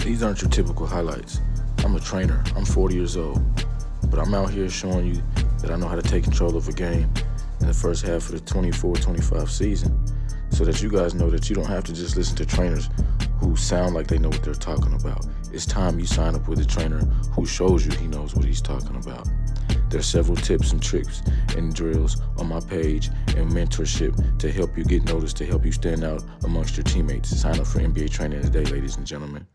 These aren't your typical highlights. I'm a trainer. I'm 40 years old. But I'm out here showing you that I know how to take control of a game in the first half of the 24-25 season, so that you guys know that you don't have to just listen to trainers who sound like they know what they're talking about. It's time you sign up with a trainer who shows you he knows what he's talking about. There's several tips and tricks and drills on my page and mentorship to help you get noticed, to help you stand out amongst your teammates. Sign up for NBA Training today, ladies and gentlemen.